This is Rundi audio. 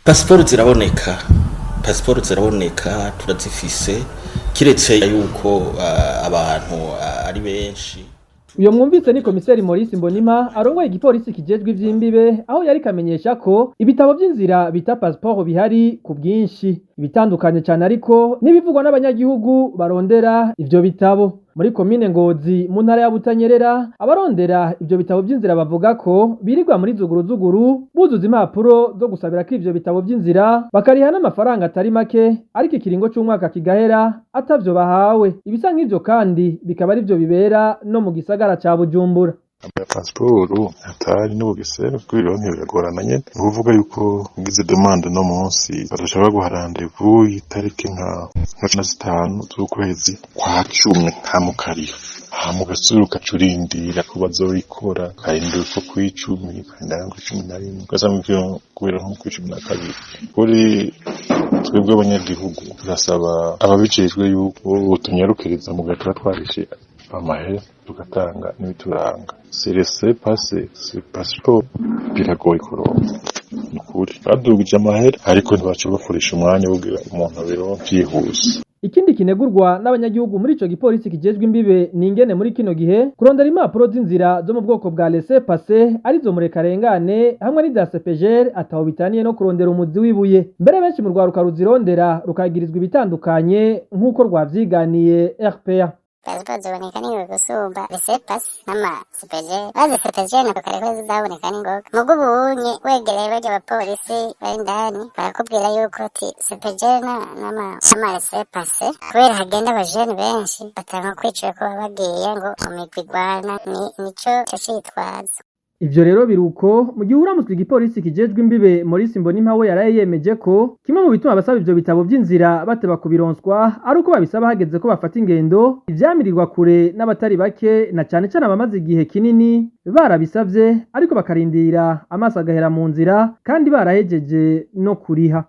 pasiporo ziraboneka turazifise kiretse yuko abantu ari benshi. Uyo mwumvise ni komiseri Maurice Mbonimpa arongoye igipolisi kijejwe ivy'imbibe aho yari kamenyesha ko ibitabo vy'inzira bita passport bihari ku bwinshi bitandukanye cyane ariko nibivugwa n'abanyagihugu barondera ivyo bitabo. Muri komine Ngozi mu ntara ya Butanyerera abarondera ivyo bitabo vy'inzira bavuga ko birirwa muri zuguru buzuza impapuro zo gusabira ko ivyo bitabo vy'inzira bakariha n'amafaranga atari make ariko ikiringo c'umwaka kigahera atavyo bahawe. Ibisa nk'ivyo kandi bikaba ari vyo bibera no mu gisagara ca Bujumbura. Pasiporo atari n'ubugesera kw'ironke biragorana nyene uvuga yuko ngize demande no munsi badashobora guha rendez-vous itariki nka 5 z'ukwezi kwa 10 hamukariyo hamugasura ukacurindira ko bazorikora kahinduka ku 10 kahinduka ku 11 gasamukyo kubera nko ku 12 kuri twebwe abanyagihugu turasaba ababijejwe yuko tunyarukiriza mu gatura twarishe amahera tugatanga n'ibituranga serese passe passport biragoye kuronka nukuri badugije amahera ariko ntibaca bakoresha umwanya wogira umuntu abironka byihuse. Ikindi kinegurwa n'abanyagihugu muri ico gipolisi kijejwe imbibe ni ingene muri kino gihe kurondera impapuro z'inzira zo mu bwoko bwa laissez-passer arizo murekarengane hamwe n'ida CPGR ataho bitaniye no kurondera umuzi wibuye. Mbere benshi mu rwaruka ruzirondera rukagirizwa ibitandukanye nk'uko rwavyiganiye RPA. Pasiporo ziboneka ni gusumba laissez-passer n'ama CPGR bazi CPGR nako kareko zizaboneka ni ngoga mugo ubunye wegereye barya abapolisi bari indani barakubwira yuko ti CPGR n'ama laissez-passer kubera hagenda abajene benshi batanga kwiciwe ko babagiye ngo umigwi igwana nico citwaza. Ivyo rero biruko mu gihe uramutse igipolisi kijejwe imbibe Maurice Mbonimpa we yaraye yemeje ko kimwe mu bituma abasaba ivyo bitabo vy'inzira bateba kubironswa ari uko babisaba hageze ko bafata ingendo ivyamirirwa kure n'abatari bake na cane cane abamaze igihe kinini barabisavye ariko bakarindira amaso agahera mu nzira kandi barahejeje no kuriha.